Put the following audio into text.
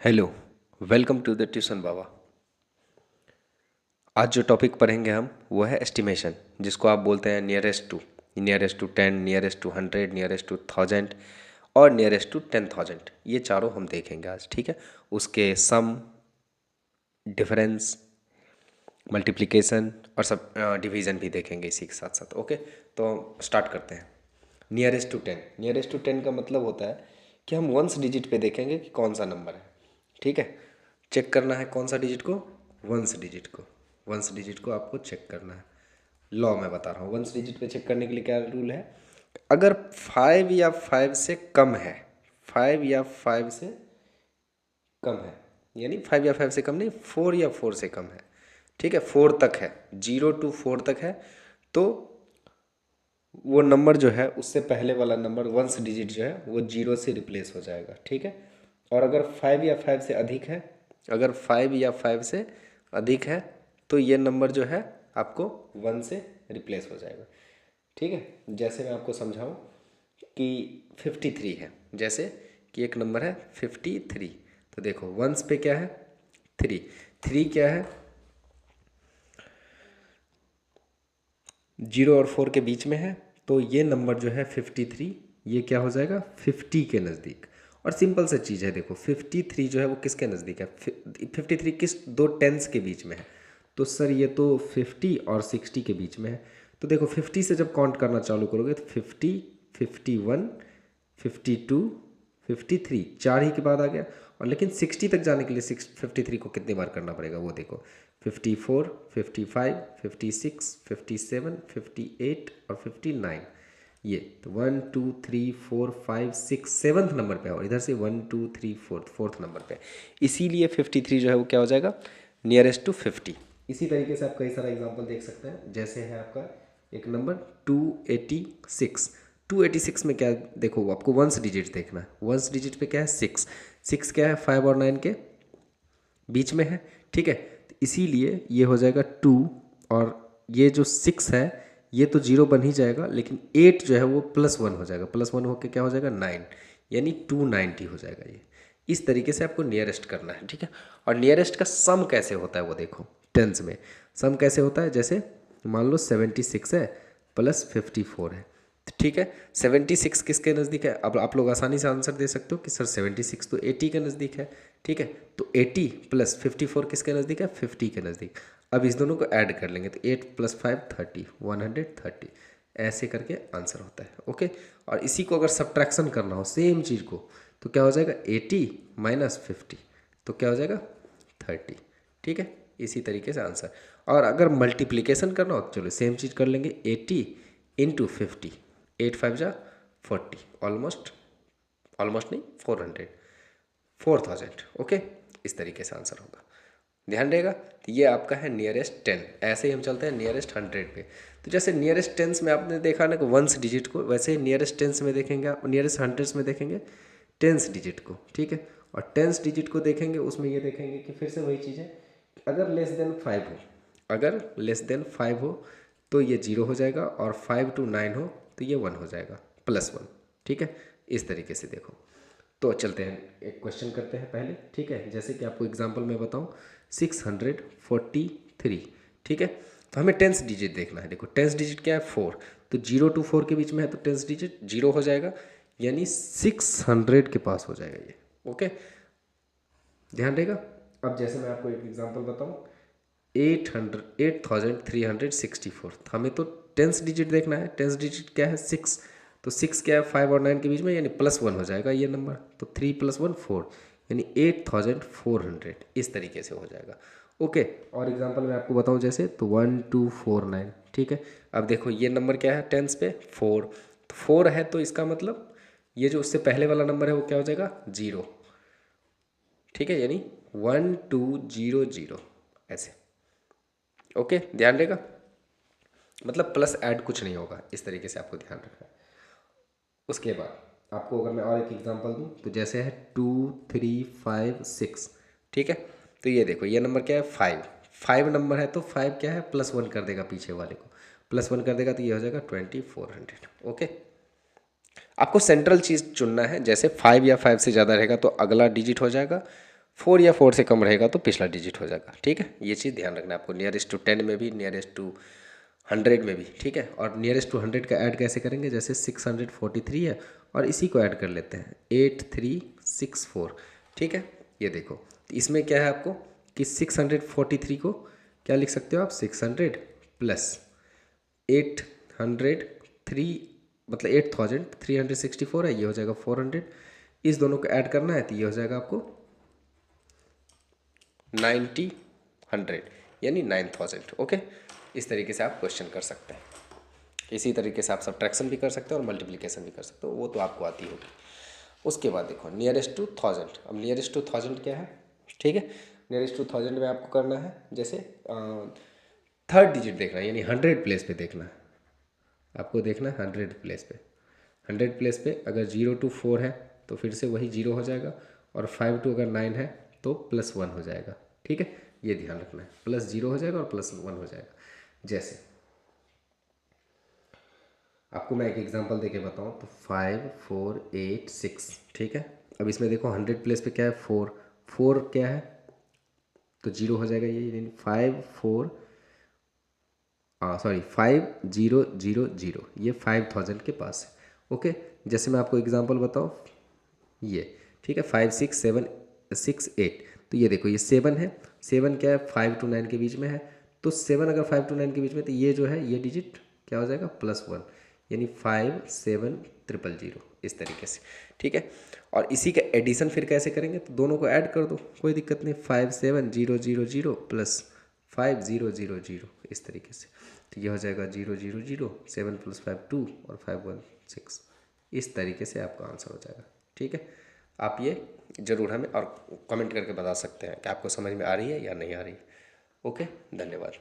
Hello, welcome to the tuition Baba. आज जो topic पढ़ेंगे हम वो है एस्टिमेशन, जिसको आप बोलते हैं nearest to 10, nearest to 100, nearest to 1000 और नियरेस्ट टू 10,000। ये चारों हम देखेंगे आज, ठीक है। उसके सम, डिफरेंस, मल्टीप्लिकेशन और सब डिवीज़न भी देखेंगे इसी के साथ साथ। ओके, तो स्टार्ट करते हैं। नियरेस्ट टू 10 का मतलब होता है कि हम वंस डिजिट पे देखेंगे कि कौन सा नंबर है, ठीक है। चेक करना है कौन सा डिजिट को, वंस डिजिट को आपको चेक करना है। लॉ मैं बता रहा हूँ, वंस डिजिट पे चेक करने के लिए क्या रूल है। अगर 5 या 5 से कम है, 5 या 5 से कम है, यानी 5 या 5 से कम नहीं, 4 या 4 से कम है, ठीक है, 4 तक है, 0 to 4 तक है, तो वो नंबर जो है उससे पहले वाला नंबर वंस डिजिट जो है वो 0 से रिप्लेस हो जाएगा, ठीक है। और अगर 5 या 5 से अधिक है, अगर 5 या 5 से अधिक है तो ये नंबर जो है आपको 1 से रिप्लेस हो जाएगा, ठीक है। जैसे मैं आपको समझाऊं कि 53 है, जैसे कि एक नंबर है 53, तो देखो वंस पे क्या है, 3, 3 क्या है, 0 और 4 के बीच में है, तो ये नंबर जो है 53, ये क्या हो जाएगा 50 के नज़दीक। और सिंपल सा चीज़ है, देखो 53 जो है वो किसके नज़दीक है, 53 किस दो टेंस के बीच में है, तो सर ये तो 50 और 60 के बीच में है। तो देखो 50 से जब काउंट करना चालू करोगे तो 50, 51, 52, 53, चार ही के बाद आ गया। और लेकिन 60 तक जाने के लिए 53 को कितनी बार करना पड़ेगा वो देखो, 54, 55, 56, 57, 58 और 59। ये तो 1 2 3 4 5 6 7th नंबर पे है, और इधर से 1 2 3 4th नंबर पे है। इसीलिए 53 जो है वो क्या हो जाएगा, नियरेस्ट टू 50। इसी तरीके से आप कई सारा एग्जांपल देख सकते हैं, जैसे है आपका एक नंबर 286। 286 में क्या देखो, आपको वंस डिजिट देखना है, वंस डिजिट पे क्या है 6, 6 क्या है 5 और 9 के बीच में है, ठीक है। तो इसीलिए ये हो जाएगा 2, और ये जो 6 है ये तो 0 बन ही जाएगा, लेकिन 8 जो है वो +1 हो जाएगा, +1 होकर क्या हो जाएगा 9, यानी 290 हो जाएगा ये। इस तरीके से आपको नियरेस्ट करना है, ठीक है। और नियरेस्ट का सम कैसे होता है वो देखो, टेंस में सम कैसे होता है, जैसे मान लो 76 है +54 है, तो ठीक है। 76 किसके नज़दीक है, अब आप लोग आसानी से आंसर दे सकते हो कि सर 76 तो 80 के नज़दीक है, ठीक है। तो 80 + 54 किसके नज़दीक है, 50 के नज़दीक। अब इस दोनों को ऐड कर लेंगे तो 8 + 5 30, 130, ऐसे करके आंसर होता है, ओके। और इसी को अगर सब्ट्रैक्शन करना हो सेम चीज़ को, तो क्या हो जाएगा 80 - 50, तो क्या हो जाएगा 30, ठीक है। इसी तरीके से आंसर। और अगर मल्टीप्लिकेशन करना हो तो चलो सेम चीज़ कर लेंगे, 80 × 50, 8 5 जा 40, ऑलमोस्ट, ऑलमोस्ट नहीं 400, 4000, ओके। इस तरीके से आंसर होगा, ध्यान रहेगा। तो ये आपका है नियरेस्ट 10। ऐसे ही हम चलते हैं नियरेस्ट 100 पे। तो जैसे नियरेस्ट टेंस में आपने देखा ना कि वंस डिजिट को, वैसे ही नियरेस्ट टेंस में देखेंगे आप, नियरेस्ट हंड्रेड्स में देखेंगे टेंस डिजिट को, ठीक है। और टेंस डिजिट को देखेंगे, उसमें ये देखेंगे कि फिर से वही चीज़ है, अगर लेस देन 5 हो, अगर लेस देन 5 हो तो ये 0 हो जाएगा, और 5 to 9 हो तो ये 1 हो जाएगा, +1, ठीक है। इस तरीके से देखो। तो चलते हैं, एक क्वेश्चन करते हैं पहले, ठीक है। जैसे कि आपको एग्जांपल में बताऊं, 643, ठीक है। तो हमें टेंस डिजिट देखना है, देखो टेंस डिजिट क्या है 4, तो 0 to 4 के बीच में है, तो टेंस डिजिट 0 हो जाएगा, यानी 600 के पास हो जाएगा ये, ओके, ध्यान रहेगा। अब जैसे मैं आपको एक एग्जांपल बताऊं, 8364, हमें तो टेंस डिजिट देखना है, टेंस डिजिट क्या है 6, तो 6 क्या है 5 और 9 के बीच में, यानी +1 हो जाएगा ये नंबर, तो 3 + 1 4, यानी 8400, इस तरीके से हो जाएगा, ओके। और एग्जांपल मैं आपको बताऊं जैसे, तो 1249, ठीक है। अब देखो ये नंबर क्या है टेंस पे 4, तो 4 है, तो इसका मतलब ये जो उससे पहले वाला नंबर है वो क्या हो जाएगा 0, ठीक है, यानी 1200, ऐसे, ओके, ध्यान रहेगा। मतलब प्लस ऐड कुछ नहीं होगा, इस तरीके से आपको ध्यान रखना है। उसके बाद आपको अगर मैं और एक एग्जांपल दूं, तो जैसे है 2356, ठीक है। तो ये देखो ये नंबर क्या है 5, 5 नंबर है, तो 5 क्या है +1 कर देगा, पीछे वाले को +1 कर देगा, तो ये हो जाएगा 2400, ओके। आपको सेंट्रल चीज़ चुनना है, जैसे 5 या 5 से ज़्यादा रहेगा तो अगला डिजिट हो जाएगा 4 या 4 से कम रहेगा तो पिछला डिजिट हो जाएगा। ठीक है, ये चीज़ ध्यान रखना है आपको, नियरेस्ट टू 10 में भी, नियरेस्ट टू 100 में भी। ठीक है, और नियरेस्ट टू 100 का ऐड कैसे करेंगे, जैसे 643 है और इसी को ऐड कर लेते हैं 8364। ठीक है, ये देखो तो इसमें क्या है आपको कि 643 को क्या लिख सकते हो आप, 600 प्लस 803, मतलब 8364 है, ये हो जाएगा 400। इस दोनों को ऐड करना है तो ये हो जाएगा आपको 100 यानी 9000। ओके, इस तरीके से आप क्वेश्चन कर सकते हैं। इसी तरीके से आप सब्ट्रैक्शन भी कर सकते हो और मल्टीप्लिकेशन भी कर सकते हो, वो तो आपको आती होगी। उसके बाद देखो नियरेस्ट टू 1000। अब नियरेस्ट टू 1000 क्या है, ठीक है, नियरेस्ट टू 1000 में आपको करना है जैसे थर्ड डिजिट देखना है, यानी 100 प्लेस पे देखना है आपको, देखना है 100 प्लेस पे। 100 प्लेस पे अगर 0 to 4 है तो फिर से वही 0 हो जाएगा, और 5 to अगर 9 है तो +1 हो जाएगा। ठीक है, ये ध्यान रखना है, +0 हो जाएगा और +1 हो जाएगा। जैसे आपको मैं एक एग्जांपल देके बताऊं तो 5 4 8 6। ठीक है, अब इसमें देखो 100 प्लेस पे क्या है, 4 4 क्या है तो 0 हो जाएगा, ये 5 4 सॉरी 5000, ये 5000 के पास है। ओके, जैसे मैं आपको एग्जांपल बताऊं, ये ठीक है 5 6 7 6 8, तो ये देखो ये 7 है, 7 क्या है 5 to 9 के बीच में है, तो 7 अगर 5 to 9 के बीच में तो ये जो है ये डिजिट क्या हो जाएगा, +1, यानी 57000, इस तरीके से। ठीक है, और इसी का एडिशन फिर कैसे करेंगे, तो दोनों को ऐड कर दो, कोई दिक्कत नहीं, 57000 प्लस 5000, इस तरीके से, तो ये हो जाएगा 000, 7 + 5 2 और 5 1 6, इस तरीके से आपका आंसर हो जाएगा। ठीक है, आप ये ज़रूर हमें और कमेंट करके बता सकते हैं कि आपको समझ में आ रही है या नहीं आ रही है। ओके, धन्यवाद।